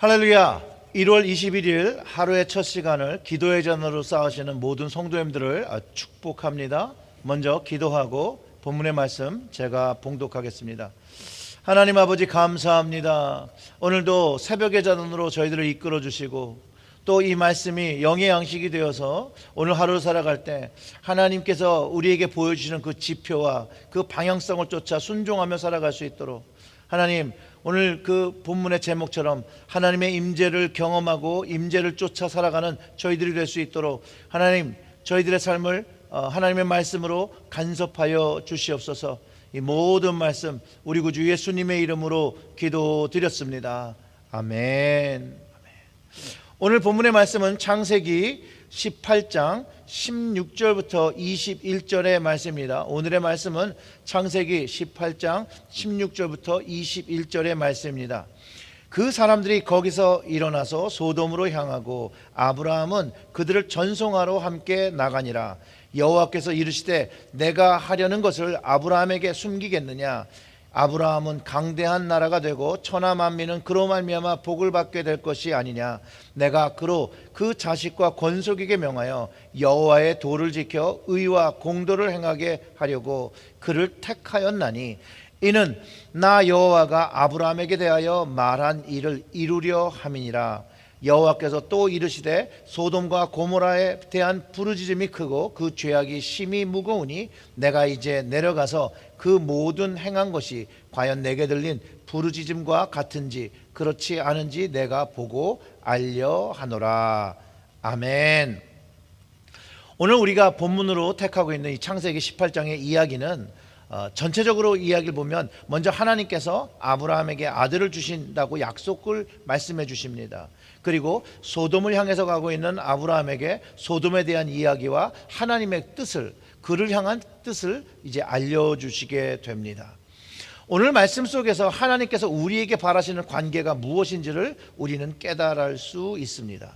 할렐루야. 1월 21일 하루의 첫 시간을 기도의 전으로 쌓으시는 모든 성도님들을 축복합니다. 먼저 기도하고 본문의 말씀 제가 봉독하겠습니다. 하나님 아버지 감사합니다. 오늘도 새벽의 전으로 저희들을 이끌어 주시고 또 이 말씀이 영의 양식이 되어서 오늘 하루 살아갈 때 하나님께서 우리에게 보여주시는 그 지표와 그 방향성을 쫓아 순종하며 살아갈 수 있도록 하나님, 오늘 그 본문의 제목처럼 하나님의 임재를 경험하고 임재를 쫓아 살아가는 저희들이 될 수 있도록 하나님, 저희들의 삶을 하나님의 말씀으로 간섭하여 주시옵소서. 이 모든 말씀 우리 구주 예수님의 이름으로 기도드렸습니다. 아멘. 오늘 본문의 말씀은 창세기 18장 16절부터 21절의 말씀입니다. 오늘의 말씀은 창세기 18장 16절부터 21절의 말씀입니다. 그 사람들이 거기서 일어나서 소돔으로 향하고 아브라함은 그들을 전송하러 함께 나가니라. 여호와께서 이르시되 내가 하려는 것을 아브라함에게 숨기겠느냐. 아브라함은 강대한 나라가 되고 천하 만민은 그로 말미암아 복을 받게 될 것이 아니냐. 내가 그로 그 자식과 권속에게 명하여 여호와의 도를 지켜 의와 공도를 행하게 하려고 그를 택하였나니 이는 나 여호와가 아브라함에게 대하여 말한 일을 이루려 함이니라. 여호와께서 또 이르시되 소돔과 고모라에 대한 부르짖음이 크고 그 죄악이 심히 무거우니 내가 이제 내려가서 그 모든 행한 것이 과연 내게 들린 부르짖음과 같은지 그렇지 않은지 내가 보고 알려 하노라. 아멘. 오늘 우리가 본문으로 택하고 있는 이 창세기 18장의 이야기는 전체적으로 이야기를 보면 먼저 하나님께서 아브라함에게 아들을 주신다고 약속을 말씀해 주십니다. 그리고 소돔을 향해서 가고 있는 아브라함에게 소돔에 대한 이야기와 하나님의 뜻을, 그를 향한 뜻을 이제 알려주시게 됩니다. 오늘 말씀 속에서 하나님께서 우리에게 바라시는 관계가 무엇인지를 우리는 깨달을 수 있습니다.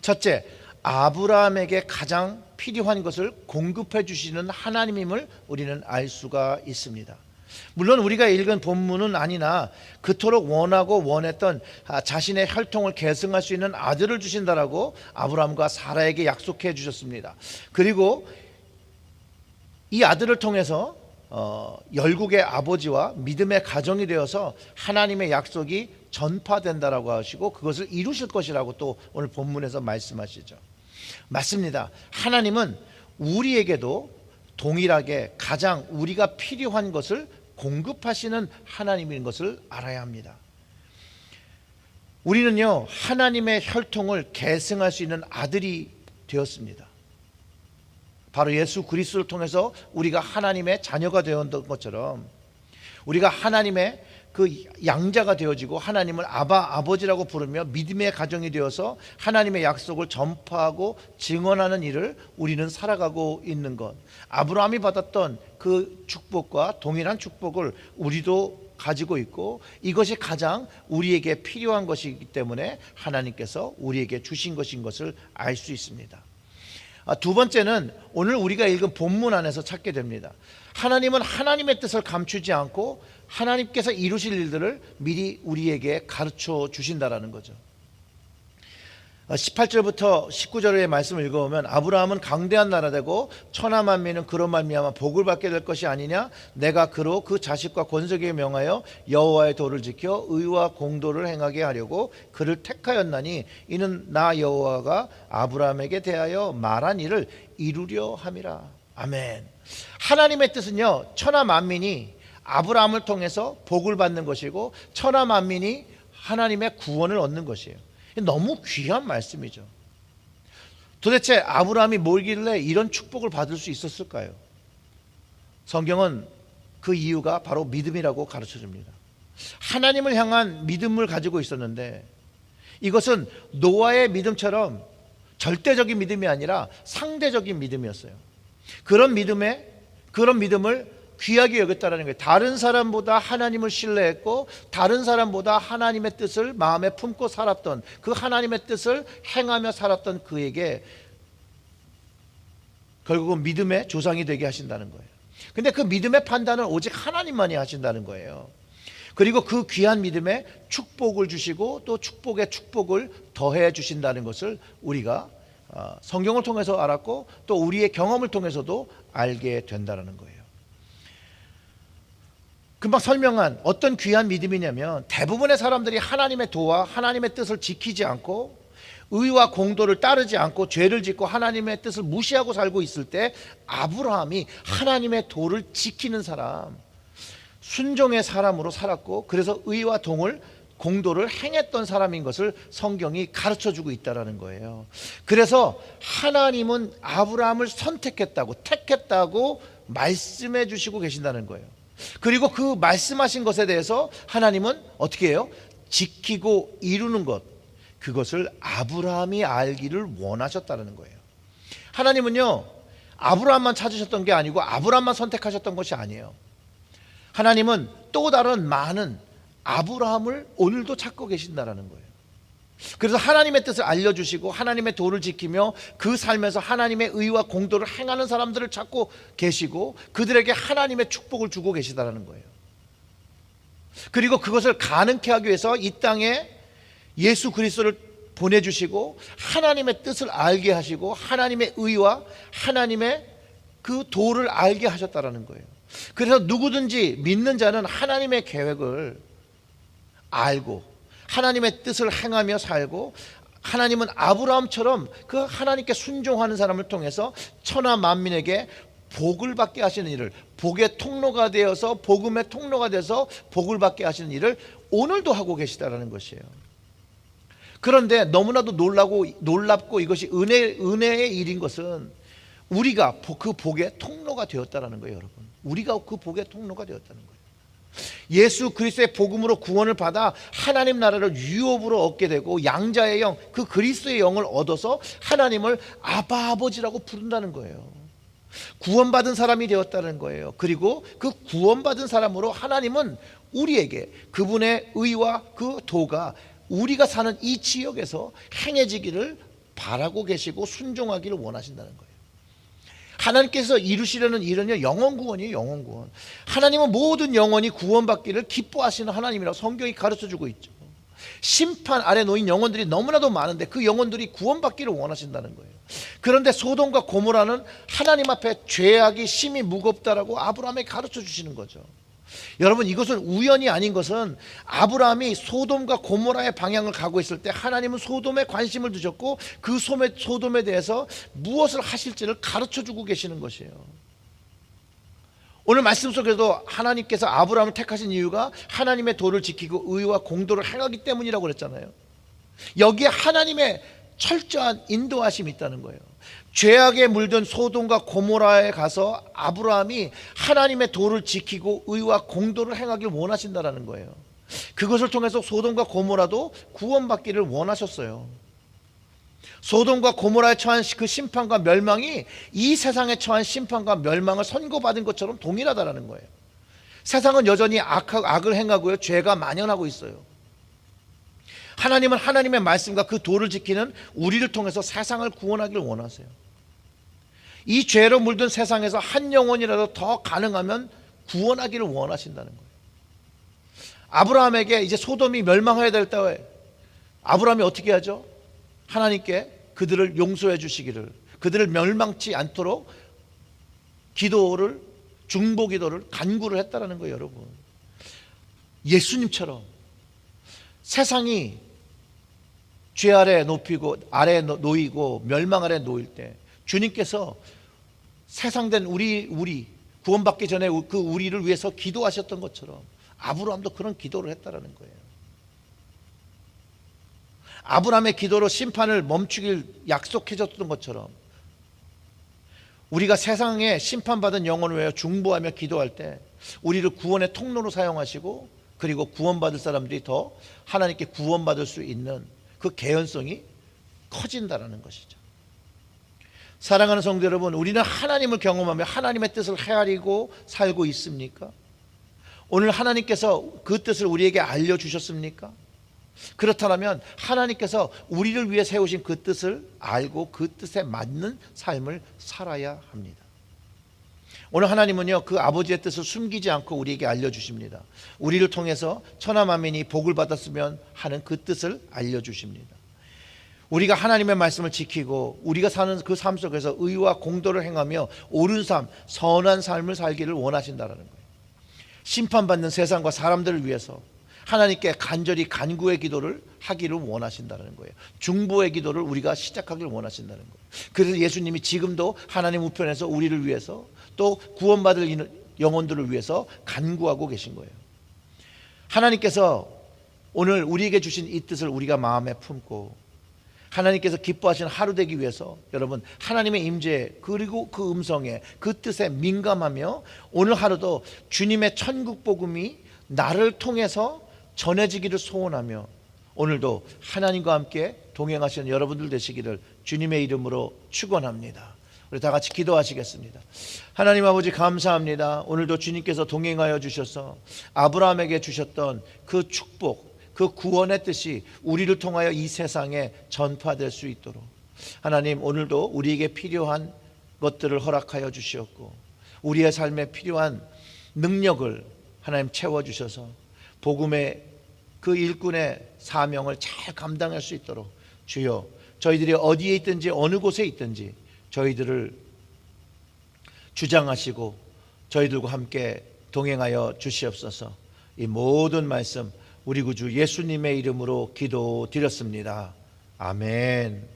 첫째, 아브라함에게 가장 필요한 것을 공급해 주시는 하나님임을 우리는 알 수가 있습니다. 물론 우리가 읽은 본문은 아니나 그토록 원하고 원했던 자신의 혈통을 계승할 수 있는 아들을 주신다라고 아브라함과 사라에게 약속해 주셨습니다. 그리고 이 아들을 통해서 열국의 아버지와 믿음의 가정이 되어서 하나님의 약속이 전파된다라고 하시고 그것을 이루실 것이라고 또 오늘 본문에서 말씀하시죠. 맞습니다. 하나님은 우리에게도 동일하게 가장 우리가 필요한 것을 공급하시는 하나님인 것을 알아야 합니다. 우리는요, 하나님의 혈통을 계승할 수 있는 아들이 되었습니다. 바로 예수 그리스도를 통해서 우리가 하나님의 자녀가 되었던 것처럼 우리가 하나님의 그 양자가 되어지고 하나님을 아버지라고 부르며 믿음의 가정이 되어서 하나님의 약속을 전파하고 증언하는 일을 우리는 살아가고 있는 것. 아브라함이 받았던 그 축복과 동일한 축복을 우리도 가지고 있고 이것이 가장 우리에게 필요한 것이기 때문에 하나님께서 우리에게 주신 것인 것을 알 수 있습니다. 두 번째는 오늘 우리가 읽은 본문 안에서 찾게 됩니다. 하나님은 하나님의 뜻을 감추지 않고 하나님께서 이루실 일들을 미리 우리에게 가르쳐 주신다라는 거죠. 18절부터 19절의 말씀을 읽어보면 아브라함은 강대한 나라 되고 천하 만민은 그로 말미암아 복을 받게 될 것이 아니냐. 내가 그로 그 자식과 권속에게 명하여 여호와의 도를 지켜 의와 공도를 행하게 하려고 그를 택하였나니 이는 나 여호와가 아브라함에게 대하여 말한 일을 이루려 함이라. 아멘. 하나님의 뜻은요, 천하 만민이 아브라함을 통해서 복을 받는 것이고 천하 만민이 하나님의 구원을 얻는 것이에요. 너무 귀한 말씀이죠. 도대체 아브라함이 뭘길래 이런 축복을 받을 수 있었을까요? 성경은 그 이유가 바로 믿음이라고 가르쳐 줍니다. 하나님을 향한 믿음을 가지고 있었는데 이것은 노아의 믿음처럼 절대적인 믿음이 아니라 상대적인 믿음이었어요. 그런 믿음을 귀하게 여겼다는 거예요. 다른 사람보다 하나님을 신뢰했고 다른 사람보다 하나님의 뜻을 마음에 품고 살았던 그 하나님의 뜻을 행하며 살았던 그에게 결국은 믿음의 조상이 되게 하신다는 거예요. 근데 그 믿음의 판단은 오직 하나님만이 하신다는 거예요. 그리고 그 귀한 믿음에 축복을 주시고 또 축복에 축복을 더해 주신다는 것을 우리가 성경을 통해서 알았고 또 우리의 경험을 통해서도 알게 된다는 거예요. 금방 설명한 어떤 귀한 믿음이냐면, 대부분의 사람들이 하나님의 도와 하나님의 뜻을 지키지 않고 의와 공도를 따르지 않고 죄를 짓고 하나님의 뜻을 무시하고 살고 있을 때 아브라함이 하나님의 도를 지키는 사람, 순종의 사람으로 살았고 그래서 의와 공도를 행했던 사람인 것을 성경이 가르쳐주고 있다는 거예요. 그래서 하나님은 아브라함을 선택했다고, 택했다고 말씀해 주시고 계신다는 거예요. 그리고 그 말씀하신 것에 대해서 하나님은 어떻게 해요? 지키고 이루는 것, 그것을 아브라함이 알기를 원하셨다는 거예요. 하나님은요, 아브라함만 찾으셨던 게 아니고 아브라함만 선택하셨던 것이 아니에요. 하나님은 또 다른 많은 아브라함을 오늘도 찾고 계신다는 거예요. 그래서 하나님의 뜻을 알려주시고 하나님의 도를 지키며 그 삶에서 하나님의 의와 공도를 행하는 사람들을 찾고 계시고 그들에게 하나님의 축복을 주고 계시다는 거예요. 그리고 그것을 가능케 하기 위해서 이 땅에 예수 그리스도를 보내주시고 하나님의 뜻을 알게 하시고 하나님의 의와 하나님의 그 도를 알게 하셨다는 거예요. 그래서 누구든지 믿는 자는 하나님의 계획을 알고 하나님의 뜻을 행하며 살고, 하나님은 아브라함처럼 그 하나님께 순종하는 사람을 통해서 천하 만민에게 복을 받게 하시는 일을, 복의 통로가 되어서 복음의 통로가 돼서 복을 받게 하시는 일을 오늘도 하고 계시다는 것이에요. 그런데 너무나도 놀랍고 이것이 은혜의 일인 것은 우리가 그 복의 통로가 되었다는 거예요, 여러분. 우리가 그 복의 통로가 되었다는 거예요. 예수 그리스도의 복음으로 구원을 받아 하나님 나라를 유업으로 얻게 되고 양자의 영, 그 그리스도의 영을 얻어서 하나님을 아바 아버지라고 부른다는 거예요. 구원받은 사람이 되었다는 거예요. 그리고 그 구원받은 사람으로 하나님은 우리에게 그분의 의와 그 도가 우리가 사는 이 지역에서 행해지기를 바라고 계시고 순종하기를 원하신다는 거예요. 하나님께서 이루시려는 일은요, 영혼 구원이에요. 영혼 구원. 하나님은 모든 영혼이 구원받기를 기뻐하시는 하나님이라고 성경이 가르쳐주고 있죠. 심판 아래 놓인 영혼들이 너무나도 많은데 그 영혼들이 구원받기를 원하신다는 거예요. 그런데 소돔과 고모라는 하나님 앞에 죄악이 심히 무겁다라고 아브라함에게 가르쳐 주시는 거죠. 여러분, 이것은 우연이 아닌 것은 아브라함이 소돔과 고모라의 방향을 가고 있을 때 하나님은 소돔에 관심을 두셨고 그 소돔에 대해서 무엇을 하실지를 가르쳐주고 계시는 것이에요. 오늘 말씀 속에도 하나님께서 아브라함을 택하신 이유가 하나님의 도를 지키고 의와 공도를 행하기 때문이라고 그랬잖아요. 여기에 하나님의 철저한 인도하심이 있다는 거예요. 죄악에 물든 소돔과 고모라에 가서 아브라함이 하나님의 도를 지키고 의와 공도를 행하길 원하신다는 거예요. 그것을 통해서 소돔과 고모라도 구원받기를 원하셨어요. 소돔과 고모라에 처한 그 심판과 멸망이 이 세상에 처한 심판과 멸망을 선고받은 것처럼 동일하다는 거예요. 세상은 여전히 악을 행하고요, 죄가 만연하고 있어요. 하나님은 하나님의 말씀과 그 도를 지키는 우리를 통해서 세상을 구원하기를 원하세요. 이 죄로 물든 세상에서 한 영혼이라도 더 가능하면 구원하기를 원하신다는 거예요. 아브라함에게 이제 소돔이 멸망해야 될 때 아브라함이 어떻게 하죠? 하나님께 그들을 용서해 주시기를, 그들을 멸망치 않도록 중보 기도를 간구를 했다는 거예요, 여러분. 예수님처럼 세상이 죄 아래 아래 놓이고 멸망 아래 놓일 때 주님께서 세상된 우리 구원받기 전에 그 우리를 위해서 기도하셨던 것처럼 아브라함도 그런 기도를 했다는 거예요. 아브라함의 기도로 심판을 멈추길 약속해 줬던 것처럼 우리가 세상에 심판받은 영혼을 위하여 중보하며 기도할 때 우리를 구원의 통로로 사용하시고 그리고 구원받을 사람들이 더 하나님께 구원받을 수 있는 그 개연성이 커진다는 것이죠. 사랑하는 성도 여러분, 우리는 하나님을 경험하며 하나님의 뜻을 헤아리고 살고 있습니까? 오늘 하나님께서 그 뜻을 우리에게 알려주셨습니까? 그렇다면 하나님께서 우리를 위해 세우신 그 뜻을 알고 그 뜻에 맞는 삶을 살아야 합니다. 오늘 하나님은요, 그 아버지의 뜻을 숨기지 않고 우리에게 알려주십니다. 우리를 통해서 천하만민이 복을 받았으면 하는 그 뜻을 알려주십니다. 우리가 하나님의 말씀을 지키고 우리가 사는 그 삶 속에서 의와 공도를 행하며 옳은 삶, 선한 삶을 살기를 원하신다는 거예요. 심판받는 세상과 사람들을 위해서 하나님께 간절히 간구의 기도를 하기를 원하신다는 거예요. 중보의 기도를 우리가 시작하기를 원하신다는 거예요. 그래서 예수님이 지금도 하나님 우편에서 우리를 위해서 또 구원받을 영혼들을 위해서 간구하고 계신 거예요. 하나님께서 오늘 우리에게 주신 이 뜻을 우리가 마음에 품고 하나님께서 기뻐하시는 하루 되기 위해서 여러분 하나님의 임재 그리고 그 음성에 그 뜻에 민감하며 오늘 하루도 주님의 천국 복음이 나를 통해서 전해지기를 소원하며 오늘도 하나님과 함께 동행하시는 여러분들 되시기를 주님의 이름으로 축원합니다. 우리 다 같이 기도하시겠습니다. 하나님 아버지 감사합니다. 오늘도 주님께서 동행하여 주셔서 아브라함에게 주셨던 그 축복, 그 구원의 뜻이 우리를 통하여 이 세상에 전파될 수 있도록 하나님 오늘도 우리에게 필요한 것들을 허락하여 주시었고 우리의 삶에 필요한 능력을 하나님 채워주셔서 복음의 그 일꾼의 사명을 잘 감당할 수 있도록 주여 저희들이 어디에 있든지 어느 곳에 있든지 저희들을 주장하시고 저희들과 함께 동행하여 주시옵소서. 이 모든 말씀 우리 구주 예수님의 이름으로 기도드렸습니다. 아멘.